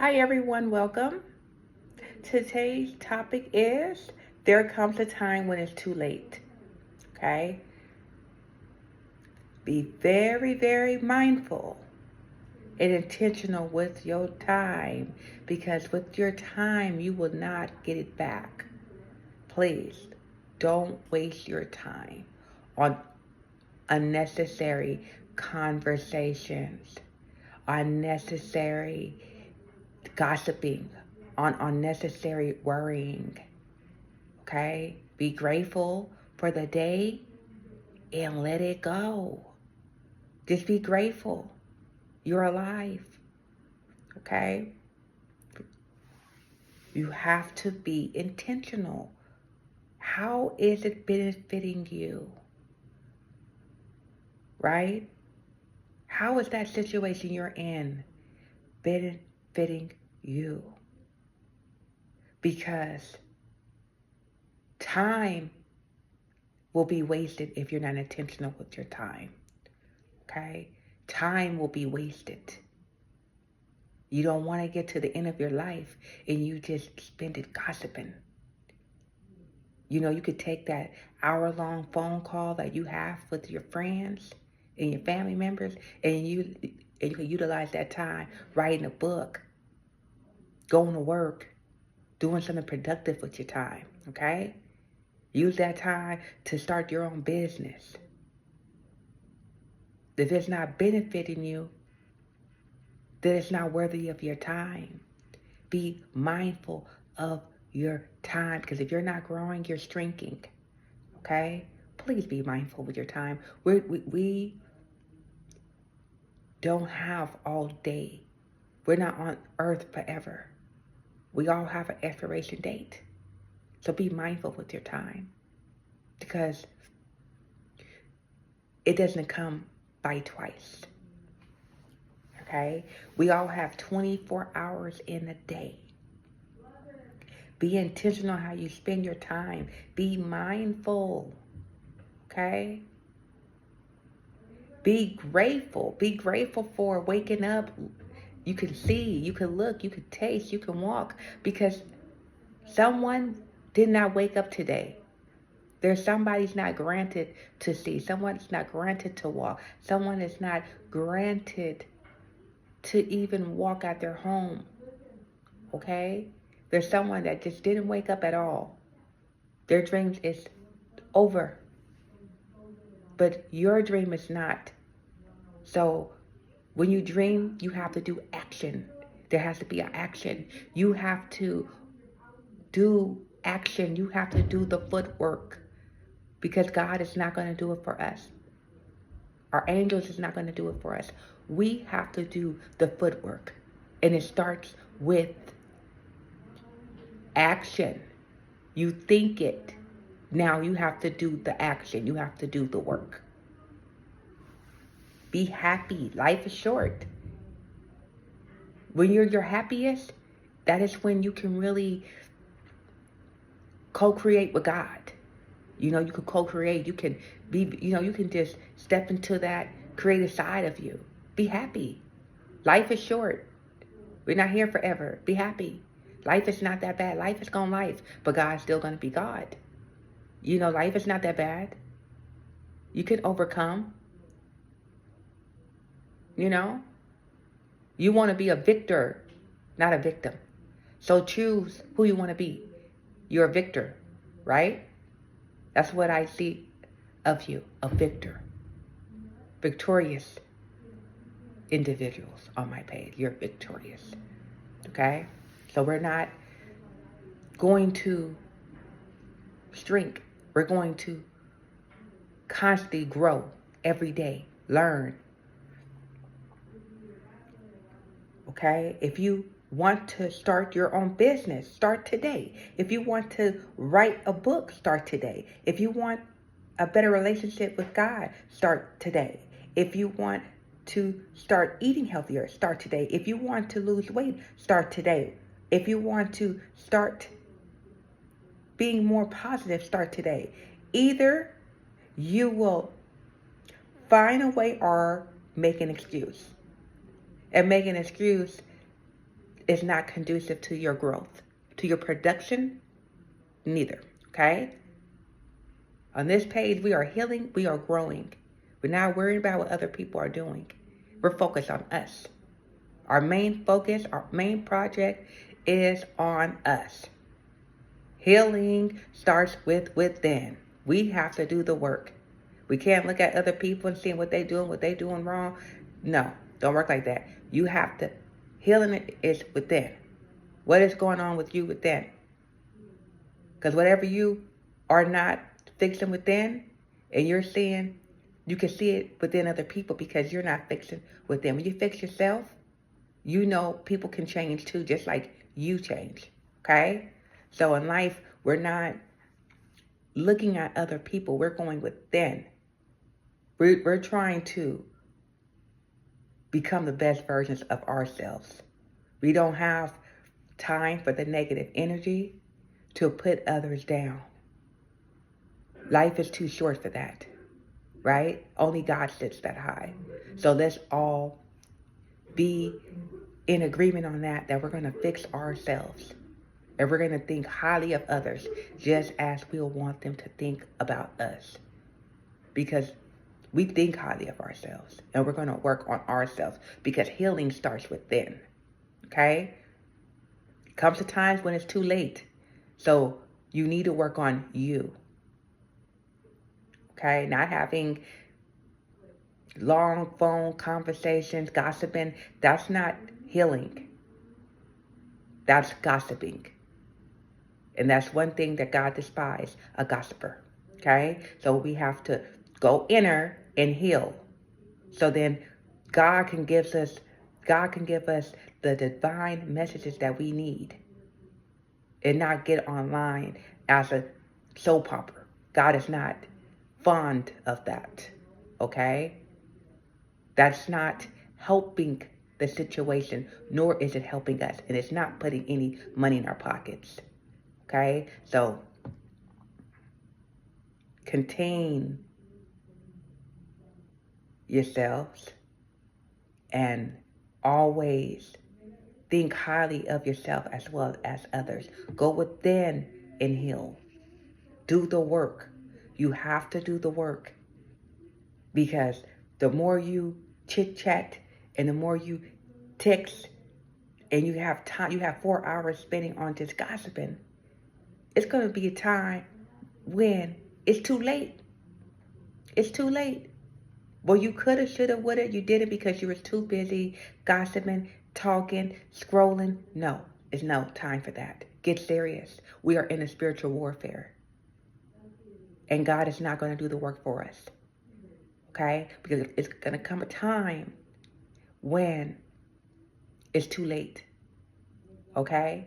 Hi everyone, welcome. Today's topic is there comes a time when it's too late. Okay? Be very, very mindful and intentional with your time because with your time you will not get it back. Please don't waste your time on unnecessary conversations, unnecessary gossiping, on unnecessary worrying. Okay? Be grateful for the day and let it go. Just be grateful. You're alive. Okay? You have to be intentional. How is it benefiting you? Right? How is that situation you're in benefiting you? Because time will be wasted if you're not intentional with your time. Okay? Time will be wasted. You don't want to get to the end of your life and you just spend it gossiping. You know, you could take that hour-long phone call that you have with your friends and your family members and you can utilize that time writing a book, going to work, doing something productive with your time, okay? Use that time to start your own business. If it's not benefiting you, then it's not worthy of your time. Be mindful of your time because if you're not growing, you're shrinking. Okay? Please be mindful with your time. We don't have all day. We're not on earth forever. We all have an expiration date. So be mindful with your time because it doesn't come by twice. Okay? We all have 24 hours in a day. Be intentional how you spend your time. Be mindful. Okay? Be grateful. Be grateful for waking up. You can see, you can look, you can taste, you can walk because someone did not wake up today. There's somebody's not granted to see. Someone's not granted to walk. Someone is not granted to even walk out their home. Okay? There's someone that just didn't wake up at all. Their dreams is over. But your dream is not. So when you dream, you have to do action. There has to be an action. You have to do action. You have to do the footwork because God is not going to do it for us. Our angels is not going to do it for us. We have to do the footwork. And it starts with action. You think it. Now you have to do the action. You have to do the work. Be happy. Life is short. When you're your happiest, that is when you can really co-create with God. You know, you can co-create. You can be, you can just step into that creative side of you. Be happy. Life is short. We're not here forever. Be happy. Life is not that bad. Life is gonna life, but God's still gonna be God. You know, life is not that bad. You can overcome. You know, you want to be a victor, not a victim. So choose who you want to be. You're a victor, right? That's what I see of you, a victor. Victorious individuals on my page. You're victorious, okay? So we're not going to shrink. We're going to constantly grow every day, learn, okay? If you want to start your own business, start today. If you want to write a book, start today. If you want a better relationship with God, start today. If you want to start eating healthier, start today. If you want to lose weight, start today. If you want to start being more positive, start today. Either you will find a way or make an excuse. And make an excuse is not conducive to your growth, to your production, neither, okay? On this page, we are healing, we are growing. We're not worried about what other people are doing. We're focused on us. Our main focus, our main project is on us. Healing starts with within. We have to do the work. We can't look at other people and see what they're doing wrong. No, don't work like that. You have to, healing is within. What is going on with you within? Because whatever you are not fixing within, and you're seeing, you can see it within other people because you're not fixing within. When you fix yourself, you know people can change too, just like you change, okay? So in life, we're not looking at other people. We're going within. We're trying to become the best versions of ourselves. We don't have time for the negative energy to put others down. Life is too short for that, right? Only God sits that high. So let's all be in agreement on that we're going to fix ourselves. And we're going to think highly of others just as we'll want them to think about us. Because we think highly of ourselves. And we're going to work on ourselves. Because healing starts within. Okay? Comes to times when it's too late. So you need to work on you. Okay? Not having long phone conversations, gossiping. That's not healing. That's gossiping. And that's one thing that God despises, a gossiper. Okay? So we have to go inner and heal. So then God can give us the divine messages that we need. And not get online as a soap opera. God is not fond of that. Okay? That's not helping the situation, nor is it helping us. And it's not putting any money in our pockets. Okay, so contain yourselves and always think highly of yourself as well as others. Go within and heal. Do the work. You have to do the work because the more you chit chat and the more you text and you have time, you have 4 hours spending on just gossiping. It's going to be a time when it's too late. It's too late. Well, you could have, should have, would have. You did it because you were too busy gossiping, talking, scrolling. No, it's no time for that. Get serious. We are in a spiritual warfare. And God is not going to do the work for us. Okay? Because it's going to come a time when it's too late. Okay?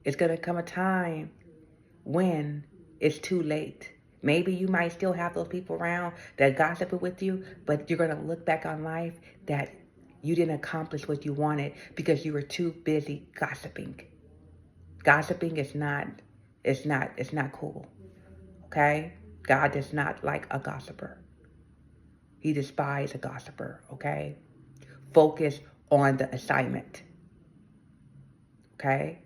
It's going to come a time when it's too late. Maybe you might still have those people around that gossiping with you, but you're going to look back on life that you didn't accomplish what you wanted because you were too busy gossiping. Gossiping is not cool. Okay? God does not like a gossiper. He despises a gossiper, okay? Focus on the assignment. Okay?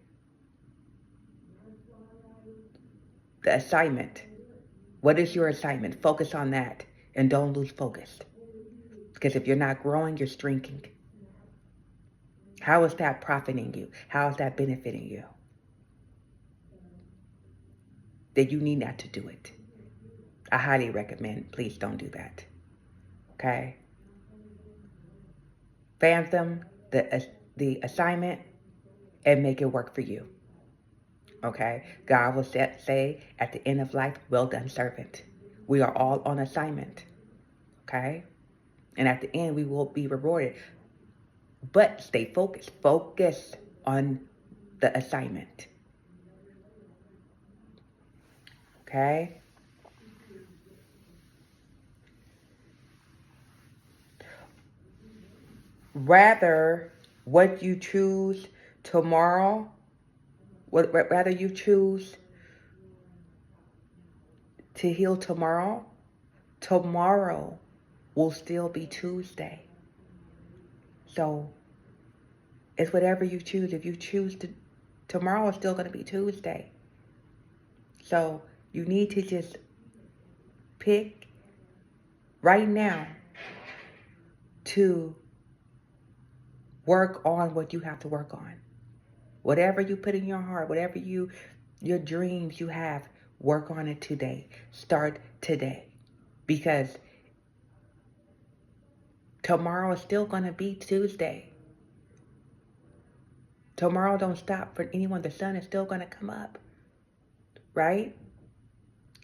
The assignment. What is your assignment? Focus on that and don't lose focus. Because if you're not growing, you're shrinking. How is that profiting you? How is that benefiting you? That you need not to do it. I highly recommend, please don't do that. Okay? Fathom the assignment and make it work for you. Okay? God will say at the end of life, well done, servant. We are all on assignment. Okay? And at the end, we will be rewarded. But stay focused. Focus on the assignment. Okay? Rather, what you choose tomorrow, rather you choose to heal tomorrow, tomorrow will still be Tuesday. So It's whatever you choose. If you choose to, tomorrow is still going to be Tuesday. So you need to just pick right now to work on what you have to work on. Whatever you put in your heart, whatever your dreams you have, work on it today. Start today. Because tomorrow is still going to be Tuesday. Tomorrow don't stop for anyone. The sun is still going to come up. Right?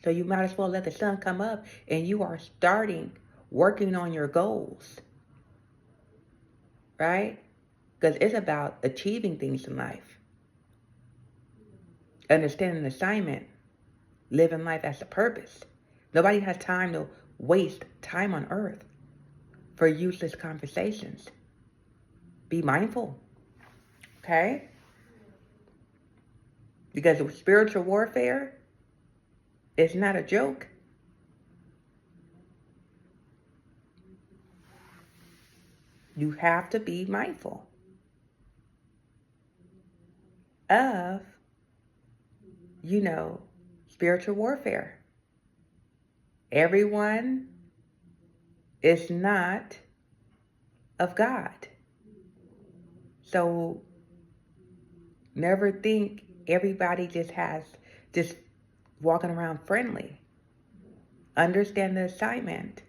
So you might as well let the sun come up and you are starting working on your goals. Right? Because it's about achieving things in life. Understanding assignment. Living life as a purpose. Nobody has time to waste time on earth for useless conversations. Be mindful. Okay? Because spiritual warfare is not a joke. You have to be mindful of, spiritual warfare. Everyone is not of God. So never think everybody just walking around friendly. Understand the assignment.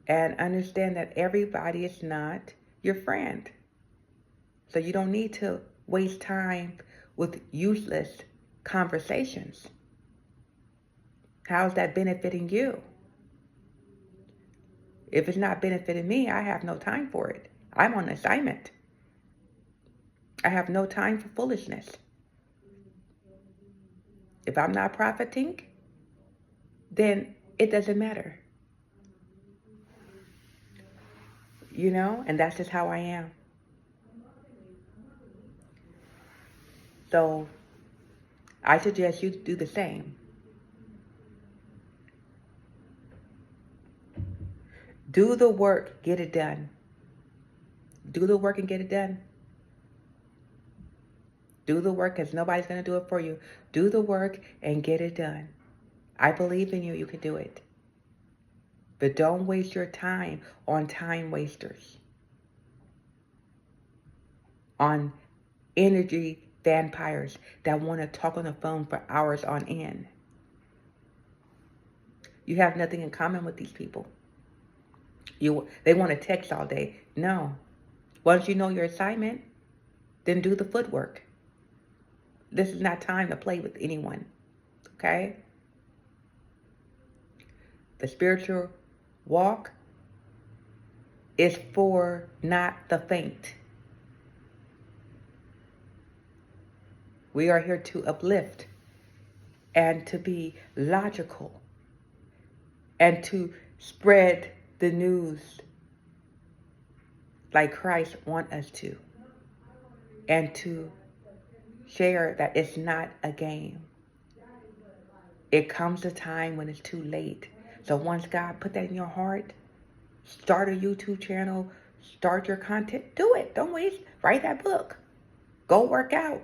And understand that everybody is not your friend. So you don't need to waste time with useless conversations. How's that benefiting you? If it's not benefiting me, I have no time for it. I'm on assignment. I have no time for foolishness. If I'm not profiting, then it doesn't matter. And that's just how I am. So I suggest you do the same. Do the work, get it done. Do the work and get it done. Do the work because nobody's going to do it for you. Do the work and get it done. I believe in you. You can do it. But don't waste your time on time wasters. On energy vampires that want to talk on the phone for hours on end. You have nothing in common with these people. They want to text all day. No. Once you know your assignment, then do the footwork. This is not time to play with anyone. Okay? The spiritual walk is for not the faint. We are here to uplift and to be logical and to spread the news like Christ wants us to, and to share that it's not a game. It comes a time when it's too late. So once God put that in your heart, start a YouTube channel, start your content, do it. Don't waste. Write that book. Go work out.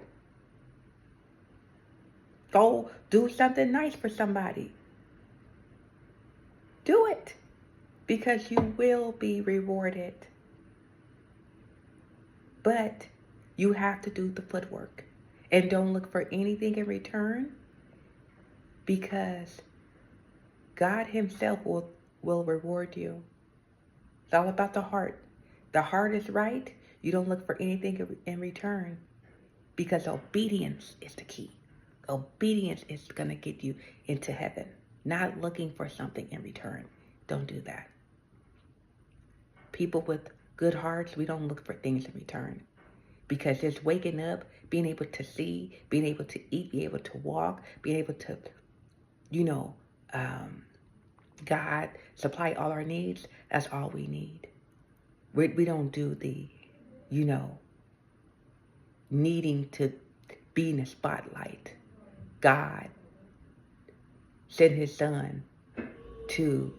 Go do something nice for somebody. Do it. Because you will be rewarded. But you have to do the footwork. And don't look for anything in return, because God himself will reward you. It's all about the heart. The heart is right. You don't look for anything in return, because obedience is the key. Obedience is going to get you into heaven. Not looking for something in return. Don't do that. People with good hearts, we don't look for things in return. Because just waking up, being able to see, being able to eat, being able to walk, being able to, God supply all our needs, that's all we need. We don't do the, needing to be in the spotlight. God sent his son to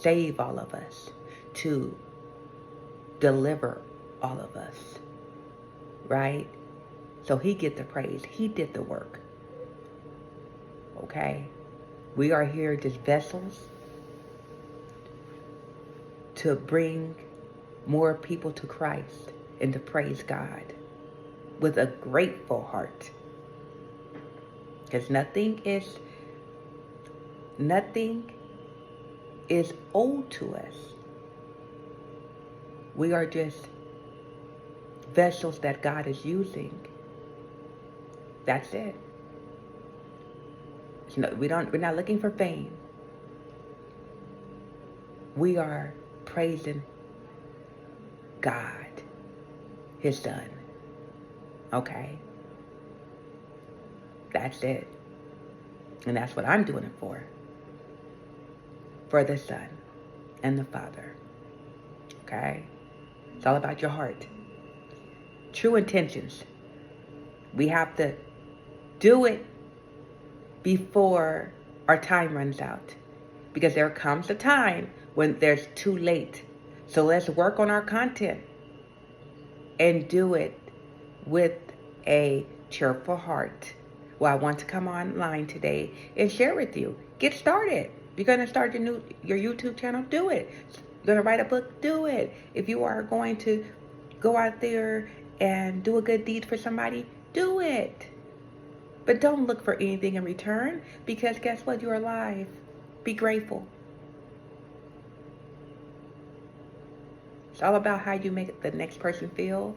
save all of us, to deliver all of us, right? So he get the praise. He did the work, okay? We are here just vessels to bring more people to Christ and to praise God with a grateful heart. Because nothing is owed to us. We are just vessels that God is using. That's it. We're not looking for fame. We are praising God, his son. Okay? That's it. And that's what I'm doing it for. For the Son and the Father. Okay? It's all about your heart. True intentions. We have to do it before our time runs out. Because there comes a time when there's too late. So let's work on our content and do it with a cheerful heart. Well, I want to come online today and share with you. Get started. You're going to start your YouTube channel, do it. You're going to write a book, do it. If you are going to go out there and do a good deed for somebody, do it. But don't look for anything in return, because guess what? You're alive. Be grateful. It's all about how you make the next person feel.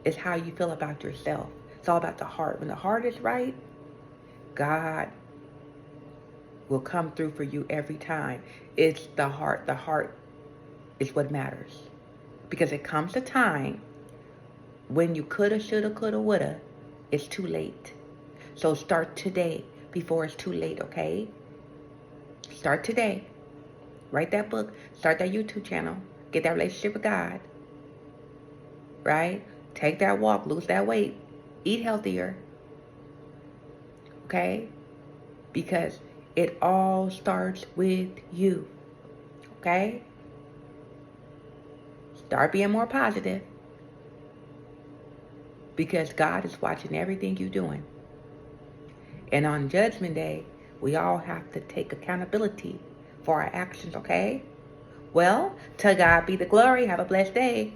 It's how you feel about yourself. It's all about the heart. When the heart is right, God will come through for you every time. It's the heart. The heart is what matters. Because it comes a time when you coulda, shoulda, coulda, woulda, it's too late. So start today before it's too late, okay? Start today. Write that book. Start that YouTube channel. Get that relationship with God. Right? Take that walk. Lose that weight. Eat healthier. Okay? Because it all starts with you. Okay? Start being more positive. Because God is watching everything you're doing. And on Judgment Day, we all have to take accountability for our actions, okay? Well, to God be the glory. Have a blessed day.